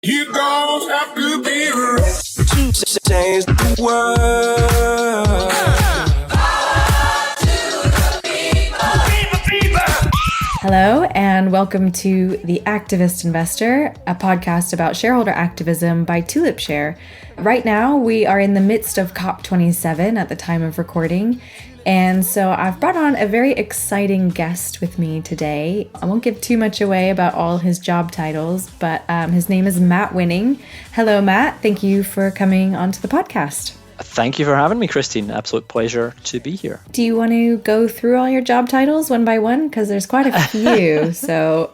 You don't have to be rich to change the world. Hello, and welcome to The Activist Investor, a podcast about shareholder activism by TulipShare. Right now, we are in the midst of COP27 at the time of recording, and so I've brought on a very exciting guest with me today. I won't give too much away about all his job titles, but his name is Matt Winning. Hello, Matt. Thank you for coming onto the podcast. Thank you for having me, Christine. Absolute pleasure to be here. Do you want to go through all your job titles one by one? Because there's quite a few, so...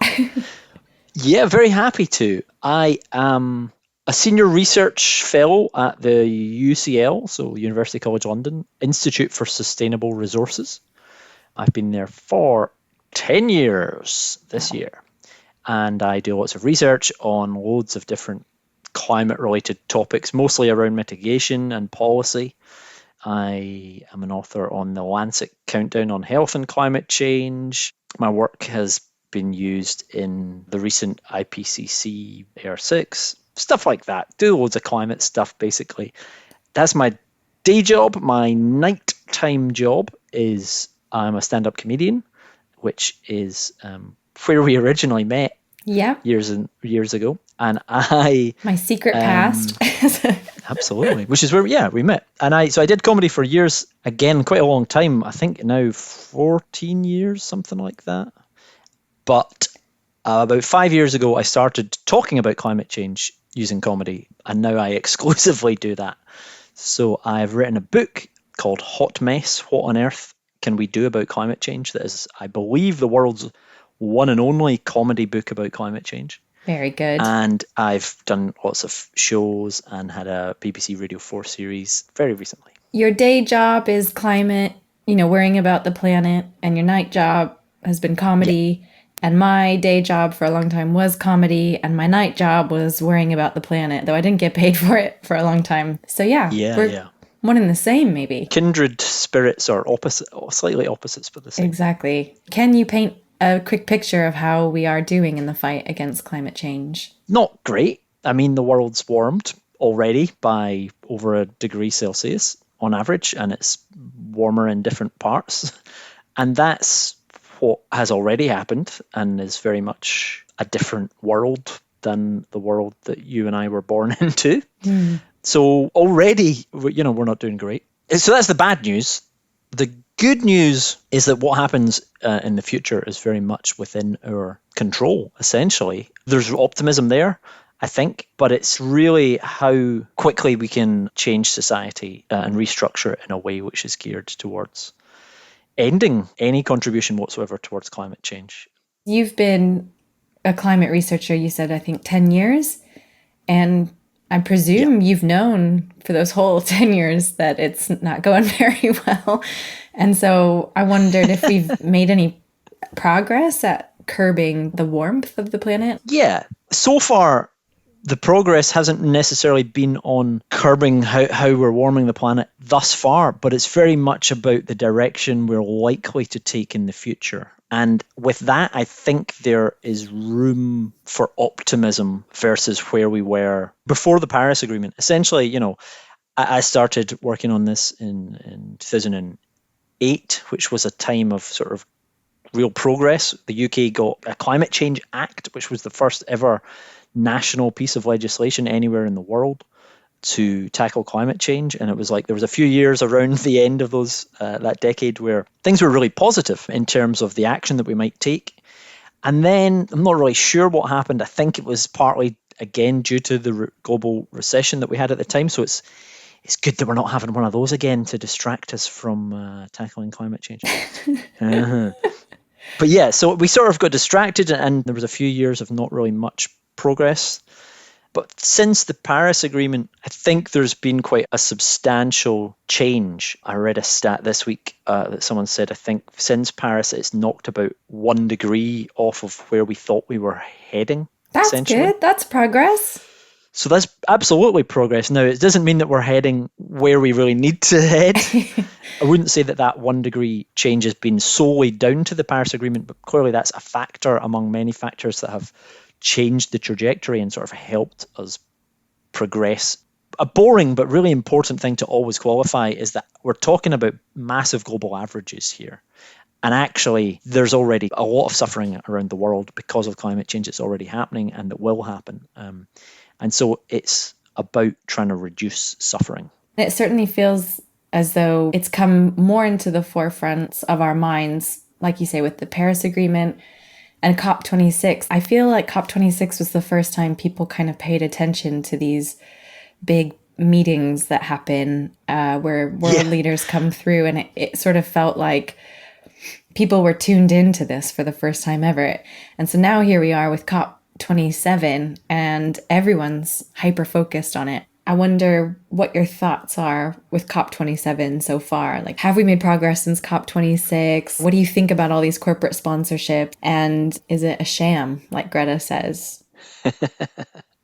Yeah, very happy to. I am a senior research fellow at the UCL, so University College London, Institute for Sustainable Resources. I've been there for 10 years this year, and I do lots of research on loads of different climate-related topics, mostly around mitigation and policy. I am an author on the Lancet Countdown on Health and Climate Change. My work has been used in the recent IPCC AR6, stuff like that. Do loads of climate stuff, basically. That's my day job. My nighttime job is I'm a stand-up comedian, which is where we originally met. Yeah. Years ago. And my secret past. Absolutely. Which is where, we met. And I did comedy for years, again, quite a long time. I think now 14 years, something like that. But about 5 years ago, I started talking about climate change using comedy. And now I exclusively do that. So I've written a book called Hot Mess, What on Earth Can We Do About Climate Change? That is, I believe, the world's one and only comedy book about climate change. Very good. And I've done lots of shows and had a BBC Radio 4 series very recently. Your day job is climate, worrying about the planet, and your night job has been comedy. Yeah. And my day job for a long time was comedy, and my night job was worrying about the planet, though I didn't get paid for it for a long time. So we're one and the same, maybe. Kindred spirits are slightly opposites, but the same. Exactly. Can you paint a quick picture of how we are doing in the fight against climate change? Not great. I mean, the world's warmed already by over 1 degree Celsius on average, and it's warmer in different parts. And that's what has already happened and is very much a different world than the world that you and I were born into. So already, we're not doing great. So that's the bad news. The good news is that what happens in the future is very much within our control, essentially. There's optimism there, I think, but it's really how quickly we can change society and restructure it in a way which is geared towards ending any contribution whatsoever towards climate change. You've been a climate researcher, you said, I think, 10 years, and I presume you've known for those whole 10 years that it's not going very well. And so I wondered if we've made any progress at curbing the warmth of the planet. Yeah. So far, the progress hasn't necessarily been on curbing how we're warming the planet thus far, but it's very much about the direction we're likely to take in the future. And with that, I think there is room for optimism versus where we were before the Paris Agreement. Essentially, I started working on this in 2008, which was a time of sort of real progress. The UK got a Climate Change Act, which was the first ever national piece of legislation anywhere in the world to tackle climate change. And it was like there was a few years around the end of that decade where things were really positive in terms of the action that we might take. And then I'm not really sure what happened. I think it was partly, again, due to the global recession that we had at the time. So it's good that we're not having one of those again to distract us from tackling climate change. But yeah, so we sort of got distracted and there was a few years of not really much progress. But since the Paris Agreement, I think there's been quite a substantial change. I read a stat this week that someone said, I think since Paris, it's knocked about 1 degree off of where we thought we were heading. That's good. That's progress. So that's absolutely progress. Now, it doesn't mean that we're heading where we really need to head. I wouldn't say that 1 degree change has been solely down to the Paris Agreement, but clearly that's a factor among many factors that have changed the trajectory and sort of helped us progress. A boring but really important thing to always qualify is that we're talking about massive global averages here. And actually, there's already a lot of suffering around the world because of climate change. It's already happening and it will happen. And so it's about trying to reduce suffering. It certainly feels as though it's come more into the forefront of our minds, like you say, with the Paris Agreement and COP26. I feel like COP26 was the first time people kind of paid attention to these big meetings that happen where world leaders come through, and it sort of felt like people were tuned into this for the first time ever. And so now here we are with COP27 and everyone's hyper-focused on it. I wonder what your thoughts are with COP27 so far. Like, have we made progress since COP26? What do you think about all these corporate sponsorships? And is it a sham, like Greta says?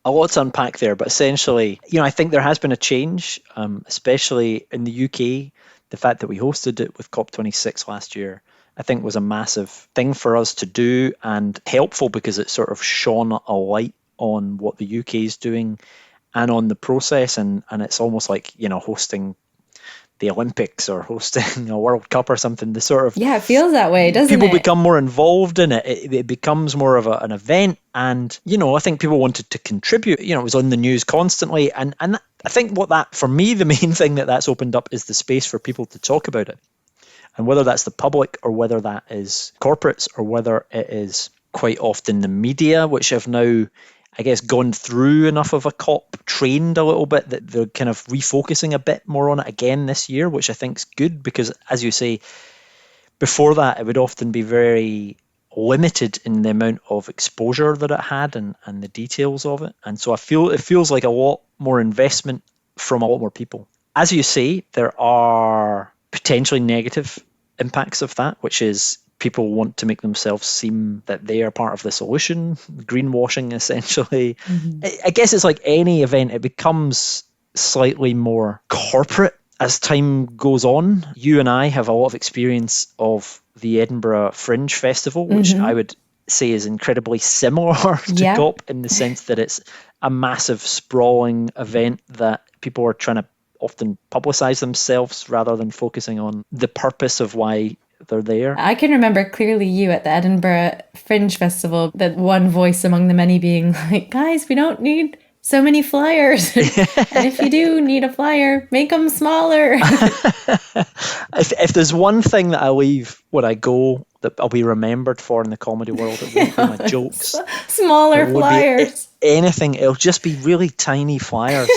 A lot to unpack there, but essentially, I think there has been a change, especially in the UK. The fact that we hosted it with COP26 last year, I think was a massive thing for us to do and helpful because it sort of shone a light on what the UK is doing and on the process. And it's almost like, hosting the Olympics or hosting a World Cup or something. The sort of it feels that way, doesn't it? People become more involved in it. It becomes more of an event. And, I think people wanted to contribute. It was on the news constantly. And I think for me, the main thing that's opened up is the space for people to talk about it. And whether that's the public or whether that is corporates or whether it is quite often the media, which have now, I guess, gone through enough of a COP, trained a little bit, that they're kind of refocusing a bit more on it again this year, which I think is good because, as you say, before that, it would often be very limited in the amount of exposure that it had and the details of it. And so it feels like a lot more investment from a lot more people. As you say, there are potentially negative impacts of that, which is people want to make themselves seem that they are part of the solution, greenwashing essentially. Mm-hmm. I guess it's like any event, it becomes slightly more corporate as time goes on. You and I have a lot of experience of the Edinburgh Fringe Festival, which I would say is incredibly similar to COP in the sense that it's a massive sprawling event that people are trying to often publicize themselves rather than focusing on the purpose of why they're there. I can remember clearly you at the Edinburgh Fringe Festival, that one voice among the many being like, guys, we don't need so many flyers. And if you do need a flyer, make them smaller. If there's one thing that I leave when I go that I'll be remembered for in the comedy world, it won't be my jokes. Smaller flyers. Anything. It'll just be really tiny flyers.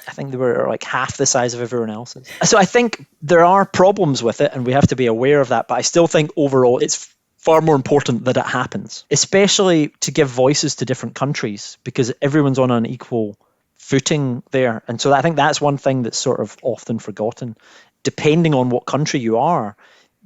I think they were like half the size of everyone else's. So I think there are problems with it and we have to be aware of that. But I still think overall it's far more important that it happens, especially to give voices to different countries because everyone's on an equal footing there. And so I think that's one thing that's sort of often forgotten. Depending on what country you are,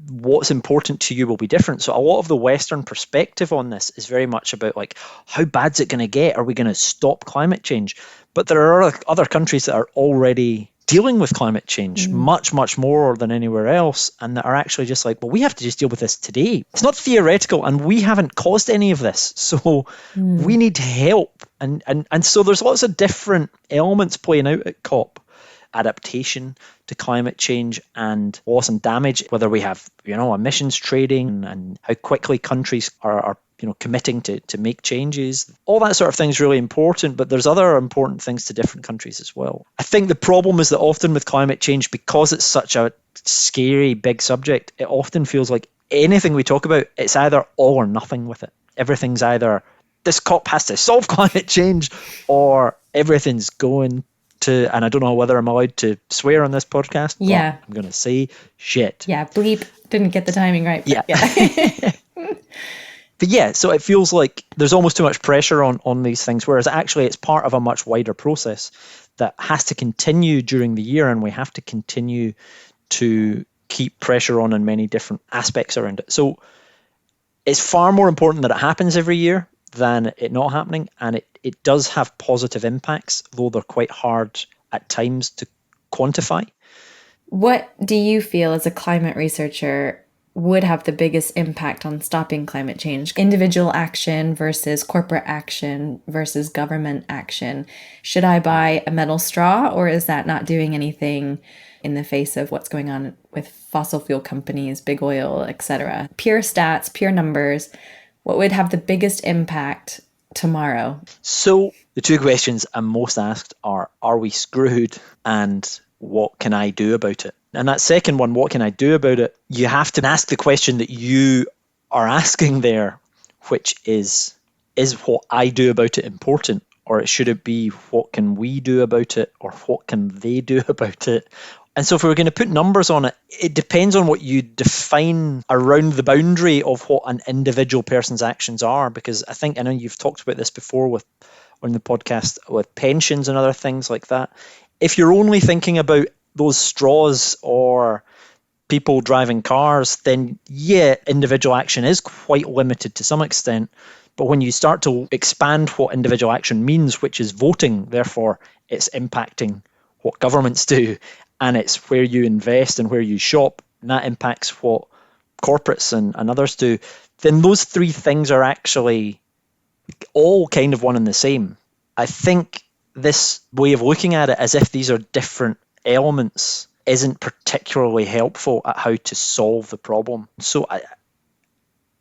what's important to you will be different. So a lot of the Western perspective on this is very much about like, how bad's it going to get? Are we going to stop climate change? But there are other countries that are already dealing with climate change much, much more than anywhere else, and that are actually just like, well, we have to just deal with this today. It's not theoretical, and we haven't caused any of this, so we need help. And so there's lots of different elements playing out at COP. Adaptation to climate change and loss and damage, whether we have, emissions trading and how quickly countries are committing to make changes. All that sort of thing is really important, but there's other important things to different countries as well. I think the problem is that often with climate change, because it's such a scary, big subject, it often feels like anything we talk about, it's either all or nothing with it. Everything's either this COP has to solve climate change or everything's going to, and I don't know whether I'm allowed to swear on this podcast. Yeah. I'm going to say shit. Yeah, bleep. Didn't get the timing right. Yeah. But yeah, so it feels like there's almost too much pressure on these things, whereas actually it's part of a much wider process that has to continue during the year, and we have to continue to keep pressure on in many different aspects around it. So it's far more important that it happens every year than it not happening, and it does have positive impacts, though they're quite hard at times to quantify. What do you feel as a climate researcher would have the biggest impact on stopping climate change? Individual action versus corporate action versus government action. Should I buy a metal straw, or is that not doing anything in the face of what's going on with fossil fuel companies, big oil, etc.? Pure stats, pure numbers. What would have the biggest impact tomorrow? So the two questions I'm most asked are we screwed, and what can I do about it? And that second one, what can I do about it? You have to ask the question that you are asking there, which is what I do about it important? Or should it be, what can we do about it? Or what can they do about it? And so if we were going to put numbers on it, it depends on what you define around the boundary of what an individual person's actions are. Because I know you've talked about this before on the podcast with pensions and other things like that. If you're only thinking about those straws or people driving cars, then yeah, individual action is quite limited to some extent. But when you start to expand what individual action means, which is voting, therefore it's impacting what governments do, and it's where you invest and where you shop, and that impacts what corporates and others do, then those three things are actually all kind of one and the same. I think this way of looking at it as if these are different elements isn't particularly helpful at how to solve the problem. So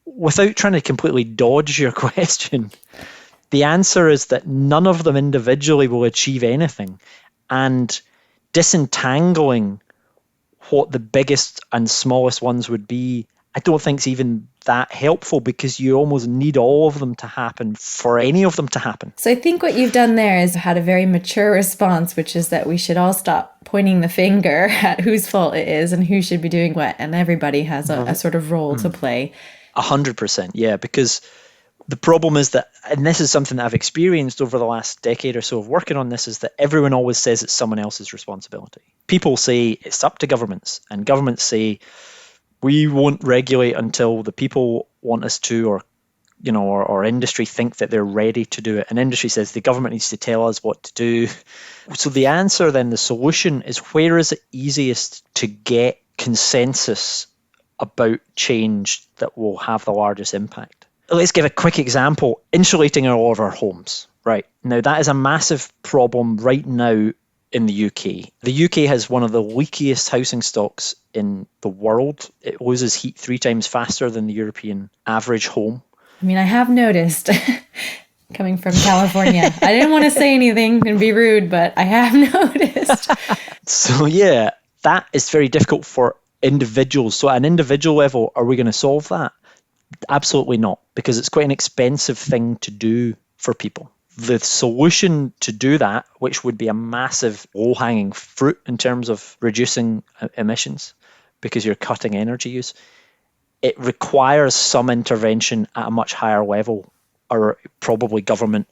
without trying to completely dodge your question, the answer is that none of them individually will achieve anything. And disentangling what the biggest and smallest ones would be, I don't think is even that helpful, because you almost need all of them to happen for any of them to happen. So I think what you've done there is had a very mature response, which is that we should all stop pointing the finger at whose fault it is and who should be doing what, and everybody has a sort of role to play. 100%, yeah, because the problem is that, and this is something that I've experienced over the last decade or so of working on this, is that everyone always says it's someone else's responsibility. People say it's up to governments, and governments say we won't regulate until the people want us to, or industry think that they're ready to do it. And industry says the government needs to tell us what to do. So the answer then, the solution is, where is it easiest to get consensus about change that will have the largest impact? Let's give a quick example. Insulating all of our homes. Right. Now, that is a massive problem right now in the UK. The UK has one of the leakiest housing stocks in the world. It loses heat 3 times faster than the European average home. I mean, I have noticed, coming from California, I didn't want to say anything and be rude, but I have noticed. So yeah, that is very difficult for individuals. So at an individual level, are we going to solve that? Absolutely not, because it's quite an expensive thing to do for people. The solution to do that, which would be a massive low-hanging fruit in terms of reducing emissions, because you're cutting energy use, it requires some intervention at a much higher level, or probably government,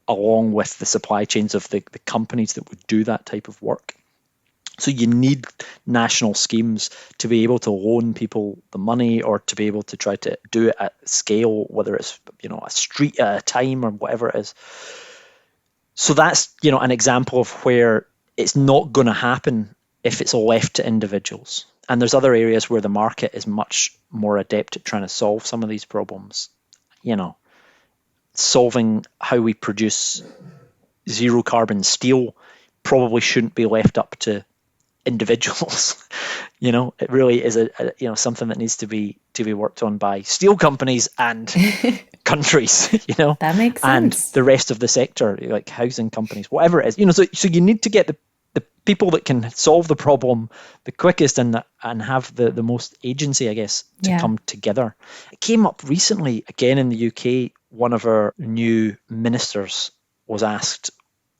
along with the supply chains of the companies that would do that type of work. So you need national schemes to be able to loan people the money, or to be able to try to do it at scale, whether it's a street at a time or whatever it is. So that's an example of where it's not going to happen if it's left to individuals. And there's other areas where the market is much more adept at trying to solve some of these problems. Solving how we produce zero carbon steel probably shouldn't be left up to individuals. It really is something that needs to be worked on by steel companies and countries, That makes sense. And the rest of the sector, like housing companies, whatever it is, so you need to get the people that can solve the problem the quickest and have the most agency, I guess, to come together. It came up recently again in the UK. One of our new ministers was asked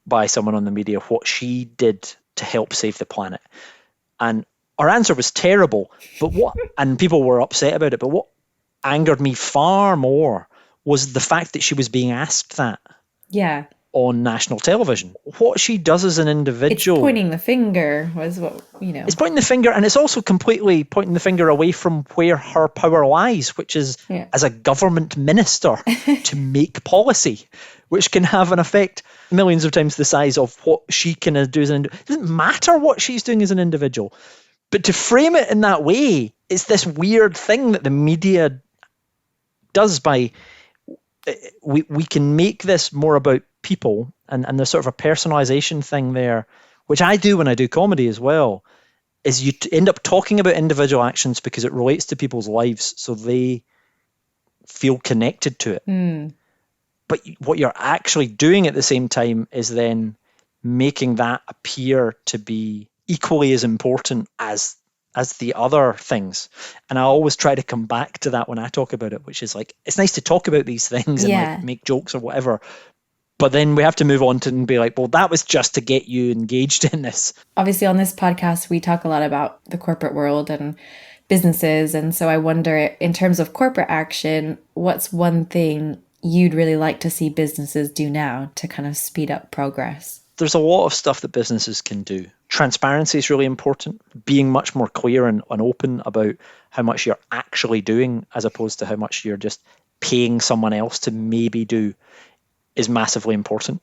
by someone on the media what she did to help save the planet. And our answer was terrible, and people were upset about it. But what angered me far more was the fact that she was being asked that on national television. What she does as an individual... It's pointing the finger was what, It's pointing the finger, and it's also completely pointing the finger away from where her power lies, which is as a government minister to make policy, which can have an effect millions of times the size of what she can do as an individual. It doesn't matter what she's doing as an individual. But to frame it in that way it's this weird thing that the media does by we can make this more about people, and there's sort of a personalization thing there, which I do when I do comedy as well, is you end up talking about individual actions because it relates to people's lives, so they feel connected to it. But what you're actually doing at the same time is then making that appear to be equally as important as the other things. And I always try to come back to that when I talk about it, which is like, it's nice to talk about these things and Yeah. like make jokes or whatever, but then we have to move on to and be like, well, that was just to get you engaged in this. Obviously, on this podcast, we talk a lot about the corporate world and businesses. And so I wonder, in terms of corporate action, what's one thing you'd really like to see businesses do now to kind of speed up progress? There's a lot of stuff that businesses can do. Transparency is really important. Being much more clear and open about how much you're actually doing as opposed to how much you're just paying someone else to maybe do is massively important.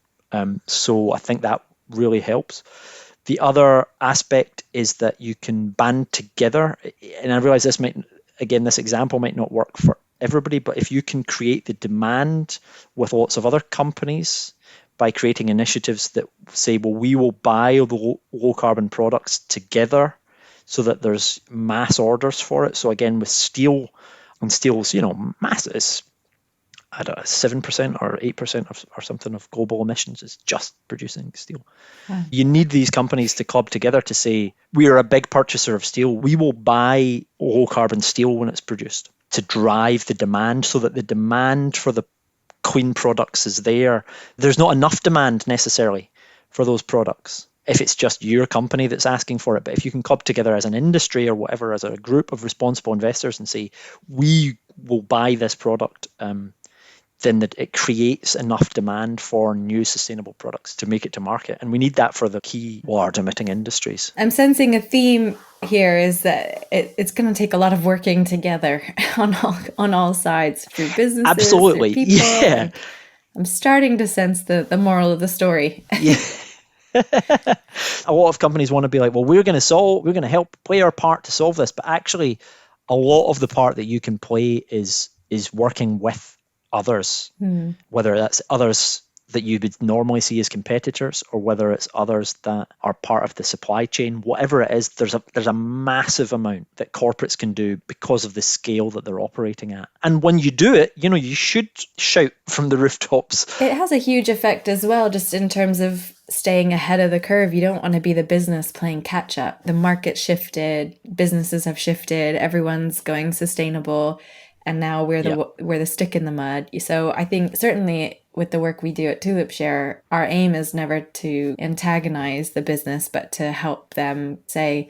So I think that really helps. The other aspect is that you can band together. And I realize this example might not work for everybody, but if you can create the demand with lots of other companies by creating initiatives that say, well, we will buy the low carbon products together so that there's mass orders for it. So again, with steel, and steel's, mass is, I don't know, 7% or 8% or something of global emissions is just producing steel. Wow. You need these companies to club together to say, we are a big purchaser of steel. We will buy low carbon steel when it's produced to drive the demand, so that the demand for the clean products is there. There's not enough demand necessarily for those products if it's just your company that's asking for it. But if you can club together as an industry or whatever, as a group of responsible investors and say, we will buy this product, then that it creates enough demand for new sustainable products to make it to market. And we need that for the key large emitting industries. I'm sensing a theme here is that it's going to take a lot of working together on all sides, through businesses, Absolutely. through people. Yeah. I'm starting to sense the moral of the story. Yeah. A lot of companies want to be like, well, we're going to help play our part to solve this. But actually, a lot of the part that you can play is working with others, whether that's others that you would normally see as competitors, or whether it's others that are part of the supply chain. Whatever it is, there's a massive amount that corporates can do because of the scale that they're operating at. And when you do it, you should shout from the rooftops. It has a huge effect as well, just in terms of staying ahead of the curve. You don't want to be the business playing catch up. The market shifted, businesses have shifted, everyone's going sustainable, and now we're the stick in the mud. So I think certainly with the work we do at TulipShare, our aim is never to antagonize the business, but to help them say,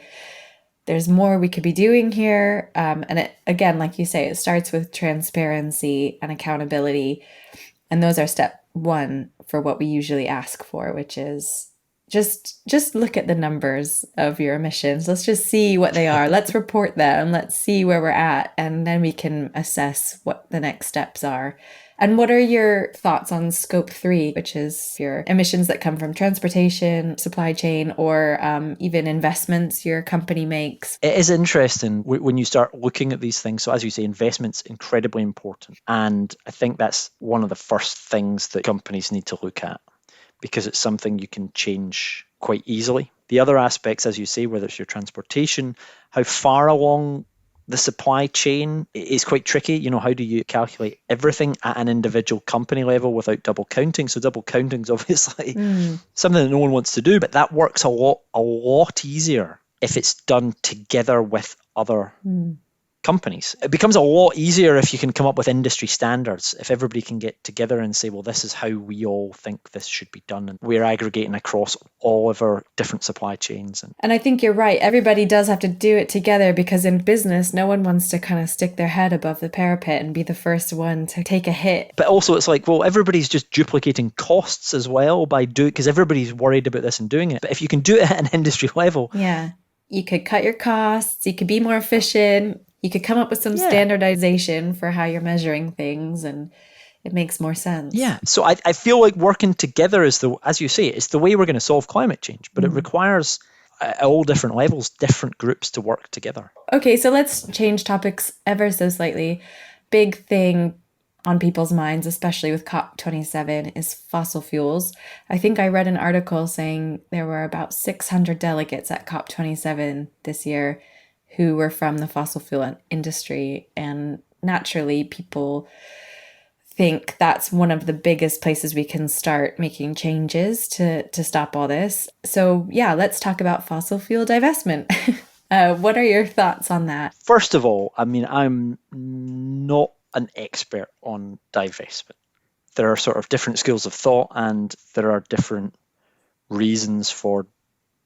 there's more we could be doing here. And it, again, like you say, it starts with transparency and accountability. And those are step one for what we usually ask for, which is just look at the numbers of your emissions. Let's just see what they are. Let's report them. Let's see where we're at. And then we can assess what the next steps are. And what are your thoughts on scope 3, which is your emissions that come from transportation, supply chain, or even investments your company makes? It is interesting when you start looking at these things. So as you say, investment's incredibly important. And I think that's one of the first things that companies need to look at, because it's something you can change quite easily. The other aspects, as you say, whether it's your transportation, how far along the supply chain is quite tricky. How do you calculate everything at an individual company level without double counting? So double counting is obviously something that no one wants to do, but that works a lot easier if it's done together with other companies. It becomes a lot easier if you can come up with industry standards, if everybody can get together and say, well, this is how we all think this should be done, and we're aggregating across all of our different supply chains. And I think you're right. Everybody does have to do it together, because in business, no one wants to kind of stick their head above the parapet and be the first one to take a hit. But also it's like, well, everybody's just duplicating costs as well by because everybody's worried about this and doing it. But if you can do it at an industry level. Yeah. You could cut your costs. You could be more efficient. You could come up with some standardization for how you're measuring things, and it makes more sense. Yeah. So I feel like working together is as you say, it's the way we're going to solve climate change, but it requires at all different levels, different groups to work together. Okay, so let's change topics ever so slightly. Big thing on people's minds, especially with COP27, is fossil fuels. I think I read an article saying there were about 600 delegates at COP27 this year who were from the fossil fuel industry. And naturally, people think that's one of the biggest places we can start making changes to stop all this. So yeah, let's talk about fossil fuel divestment. What are your thoughts on that? First of all, I mean, I'm not an expert on divestment. There are sort of different schools of thought, and there are different reasons for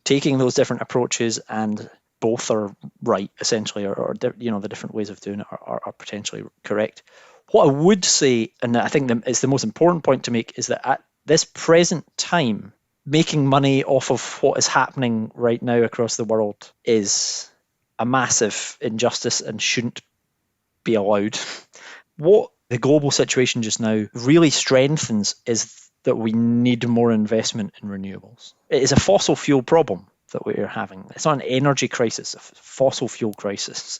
taking those different approaches, and both are right, essentially, or the different ways of doing it are potentially correct. What I would say, and I think it's the most important point to make, is that at this present time, making money off of what is happening right now across the world is a massive injustice and shouldn't be allowed. What the global situation just now really strengthens is that we need more investment in renewables. It is a fossil fuel problem that we are having. It's not an energy crisis, a fossil fuel crisis.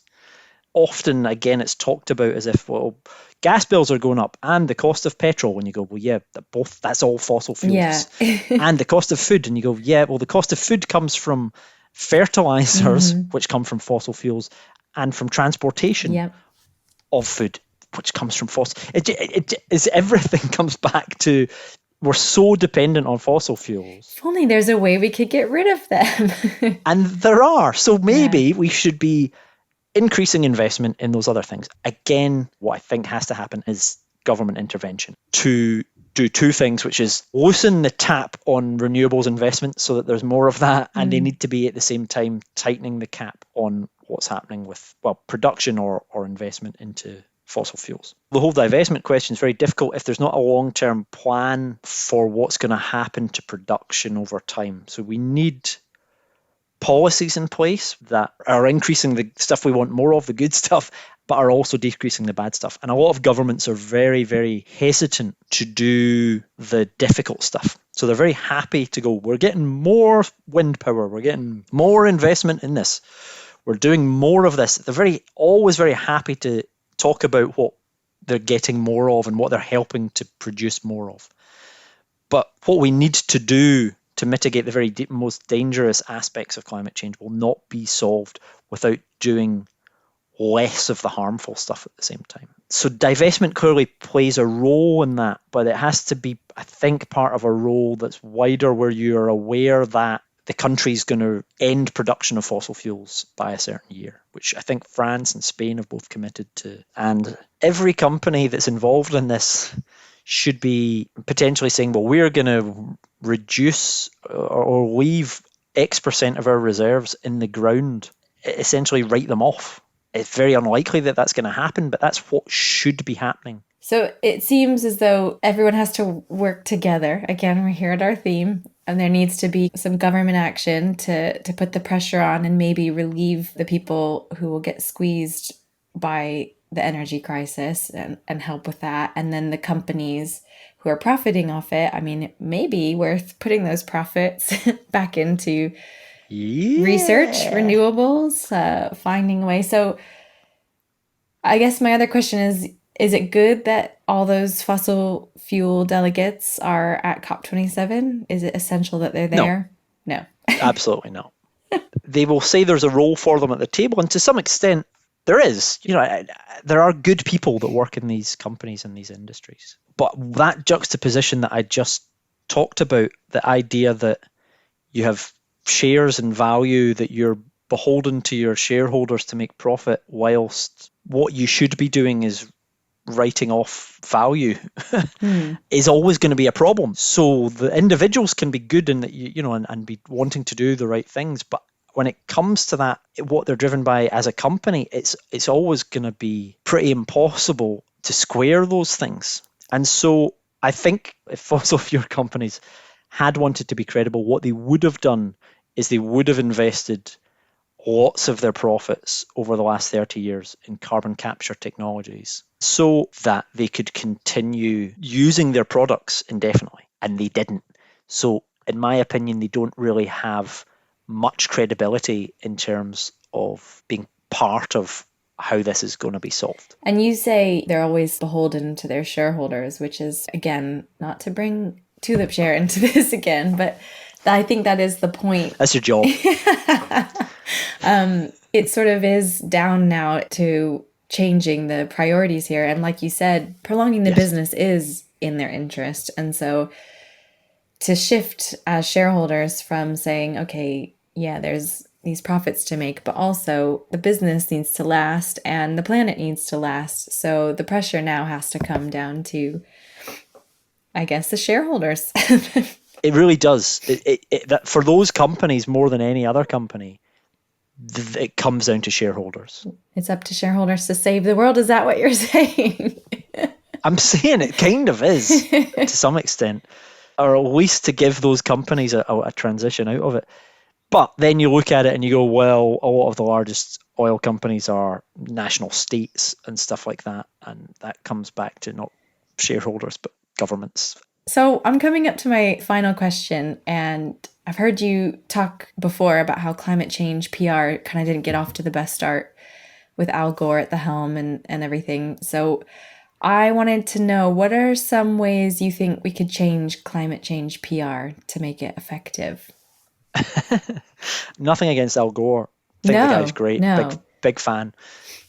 Often, again, it's talked about as if, well, gas bills are going up and the cost of petrol. When you go, well, yeah, that's all fossil fuels. Yeah. And the cost of food. And you go, yeah, well, the cost of food comes from fertilizers, which come from fossil fuels, and from transportation of food, which comes from fossil. It is everything comes back to we're so dependent on fossil fuels. If only there's a way we could get rid of them. And there are. So maybe we should be increasing investment in those other things. Again, what I think has to happen is government intervention to do two things, which is loosen the tap on renewables investment so that there's more of that, and they need to be at the same time tightening the cap on what's happening with, well, production or investment into fossil fuels. The whole divestment question is very difficult if there's not a long-term plan for what's going to happen to production over time. So we need policies in place that are increasing the stuff we want more of, the good stuff, but are also decreasing the bad stuff. And a lot of governments are very, very hesitant to do the difficult stuff. So they're very happy to go, we're getting more wind power, we're getting more investment in this, we're doing more of this. They're always very happy to talk about what they're getting more of and what they're helping to produce more of. But what we need to do to mitigate the very most dangerous aspects of climate change will not be solved without doing less of the harmful stuff at the same time. So divestment clearly plays a role in that, but it has to be, I think, part of a role that's wider, where you are aware that the country's going to end production of fossil fuels by a certain year, which I think France and Spain have both committed to. And every company that's involved in this should be potentially saying, well, we're going to reduce or leave X percent of our reserves in the ground, essentially write them off. It's very unlikely that that's going to happen, but that's what should be happening. So it seems as though everyone has to work together. Again, we're here at our theme, and there needs to be some government action to put the pressure on and maybe relieve the people who will get squeezed by the energy crisis and help with that. And then the companies who are profiting off it, I mean, it may be worth putting those profits back into research, renewables, finding a way. So I guess my other question is it good that all those fossil fuel delegates are at COP27? Is it essential that they're there? No. Absolutely not. They will say there's a role for them at the table, and to some extent there is. There are good people that work in these companies and these industries. But that juxtaposition that I just talked about, the idea that you have shares and value, that you're beholden to your shareholders to make profit, whilst what you should be doing is writing off value, is always going to be a problem. So the individuals can be good and and be wanting to do the right things, but when it comes to that, what they're driven by as a company, it's always going to be pretty impossible to square those things. And so I think if fossil fuel companies had wanted to be credible, what they would have done is they would have invested lots of their profits over the last 30 years in carbon capture technologies so that they could continue using their products indefinitely. And they didn't. So in my opinion, they don't really have much credibility in terms of being part of how this is going to be solved. And you say they're always beholden to their shareholders, which is, again, not to bring Tulip Share into this again, but I think that is the point. That's your job. It sort of is down now to changing the priorities here. And like you said, prolonging the business is in their interest. And so to shift as shareholders from saying, okay, yeah, there's these profits to make, but also the business needs to last and the planet needs to last. So the pressure now has to come down to, I guess, the shareholders. It really does. That for those companies more than any other company, it comes down to shareholders. It's up to shareholders to save the world. Is that what you're saying? I'm saying it kind of is to some extent, or at least to give those companies a transition out of it. But then you look at it and you go, well, a lot of the largest oil companies are national states and stuff like that. And that comes back to not shareholders, but governments. So I'm coming up to my final question, and I've heard you talk before about how climate change PR kind of didn't get off to the best start with Al Gore at the helm and everything. So I wanted to know, what are some ways you think we could change climate change PR to make it effective? Nothing against Al Gore. I think the guy's great. Big fan.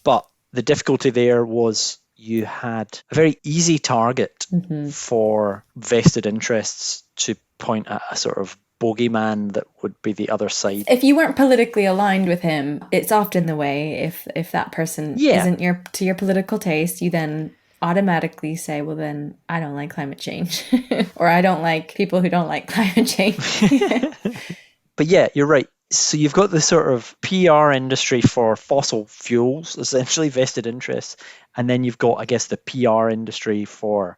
But the difficulty there was you had a very easy target for vested interests to point at a sort of bogeyman that would be the other side. If you weren't politically aligned with him, it's often the way. If that person isn't to your political taste, you then automatically say, well, then I don't like climate change. Or I don't like people who don't like climate change. But yeah, you're right. So you've got the sort of PR industry for fossil fuels, essentially vested interests. And then you've got, I guess, the PR industry for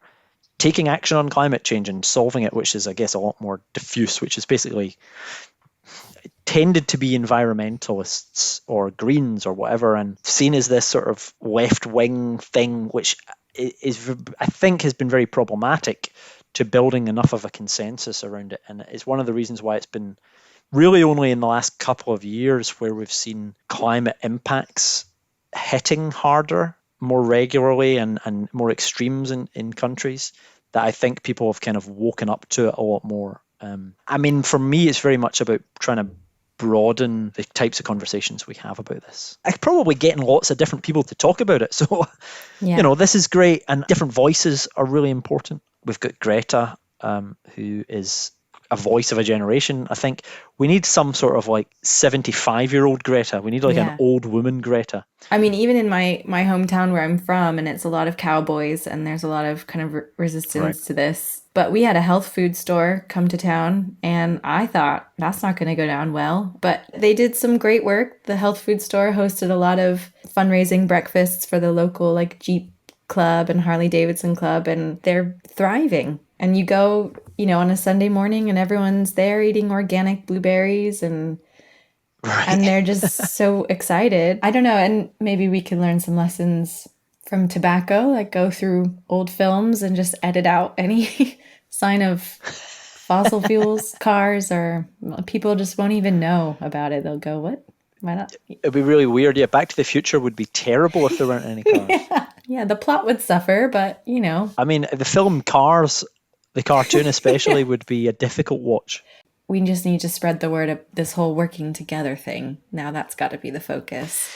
taking action on climate change and solving it, which is, I guess, a lot more diffuse, which is basically tended to be environmentalists or Greens or whatever, and seen as this sort of left-wing thing, which is, I think, has been very problematic to building enough of a consensus around it. And it's one of the reasons why it's been really only in the last couple of years where we've seen climate impacts hitting harder, more regularly and more extremes in countries, that I think people have kind of woken up to it a lot more. I mean, for me, it's very much about trying to broaden the types of conversations we have about this. I'm probably getting lots of different people to talk about it. So, this is great. And different voices are really important. We've got Greta, who is a voice of a generation. I think we need some sort of like 75-year-old Greta. We need like an old woman Greta. I mean, even in my hometown where I'm from, and it's a lot of cowboys, and there's a lot of kind of resistance to this. But we had a health food store come to town, and I thought that's not going to go down well. But they did some great work. The health food store hosted a lot of fundraising breakfasts for the local like Jeep club and Harley Davidson club, and they're thriving. And you go, on a Sunday morning and everyone's there eating organic blueberries and they're just so excited. I don't know. And maybe we can learn some lessons from tobacco, like go through old films and just edit out any sign of fossil fuels, cars, or people just won't even know about it. They'll go, what? Why not? It'd be really weird. Yeah, Back to the Future would be terrible if there weren't any cars. Yeah, the plot would suffer, but I mean, the film Cars, the cartoon especially, would be a difficult watch. We just need to spread the word of this whole working together thing. Now that's got to be the focus.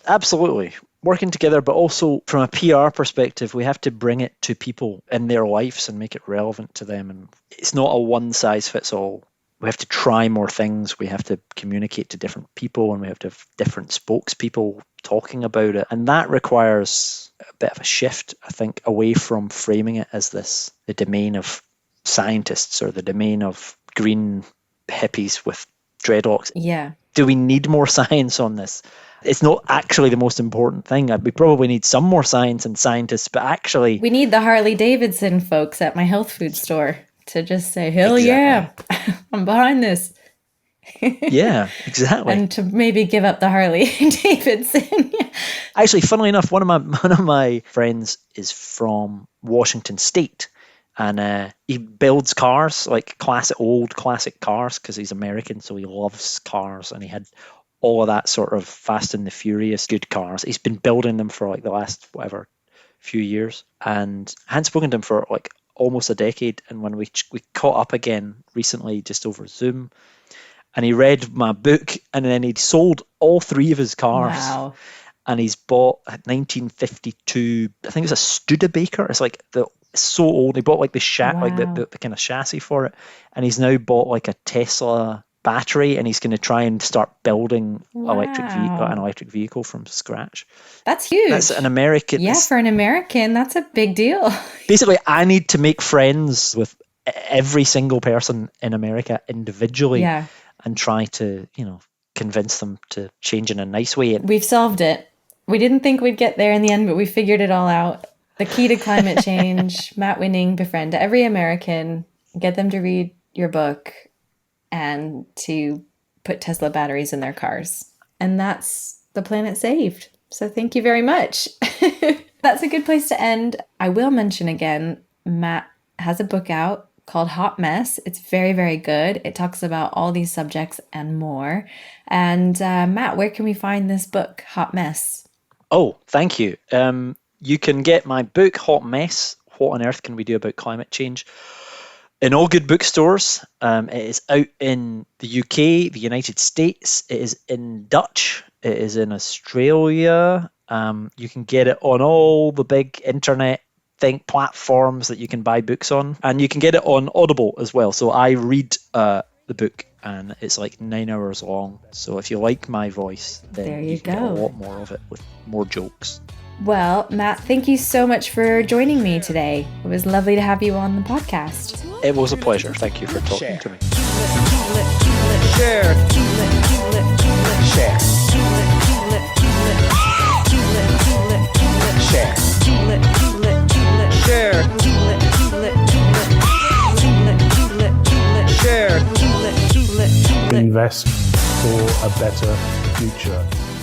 Absolutely. Working together, but also from a PR perspective, we have to bring it to people in their lives and make it relevant to them. And it's not a one-size-fits-all. We have to try more things. We have to communicate to different people, and we have to have different spokespeople talking about it. And that requires a bit of a shift, I think, away from framing it as the domain of scientists or the domain of green hippies with dreadlocks. Yeah. Do we need more science on this? It's not actually the most important thing. We probably need some more science and scientists, but actually... We need the Harley Davidson folks at my health food store to just say, hell yeah, I'm behind this. Yeah, exactly. And to maybe give up the Harley Davidson. Actually, funnily enough, one of my friends is from Washington State, And he builds cars, like old classic cars, because he's American, so he loves cars, and he had all of that sort of Fast and the Furious good cars. He's been building them for like the last few years, and I hadn't spoken to him for like almost a decade. And when we caught up again recently, just over Zoom, and he read my book, and then he'd sold all three of his cars. Wow. And he's bought a 1952, I think it's a Studebaker. It's like it's so old. He bought like the kind of chassis for it, and he's now bought like a Tesla battery, and he's going to try and start building an electric vehicle from scratch. That's huge. That's an American. Yeah, for an American, that's a big deal. Basically, I need to make friends with every single person in America individually, and try to, convince them to change in a nice way. We've solved it. We didn't think we'd get there in the end, but we figured it all out. The key to climate change, Matt Winning, befriend every American, get them to read your book, and to put Tesla batteries in their cars. And that's the planet saved. So thank you very much. That's a good place to end. I will mention again, Matt has a book out called Hot Mess. It's very, very good. It talks about all these subjects and more. And Matt, where can we find this book, Hot Mess? Oh, thank you. You can get my book, Hot Mess, What on Earth Can We Do About Climate Change, in all good bookstores. It is out in the UK, the United States. It is in Dutch. It is in Australia. You can get it on all the big internet platforms that you can buy books on. And you can get it on Audible as well. So I read the book, and it's like 9 hours long. So if you like my voice, then you can get a lot more of it with more jokes. Well, Matt, thank you so much for joining me today. It was lovely to have you on the podcast. It was a pleasure. Thank you for talking to me. Share. Share. Share. Invest for a better future.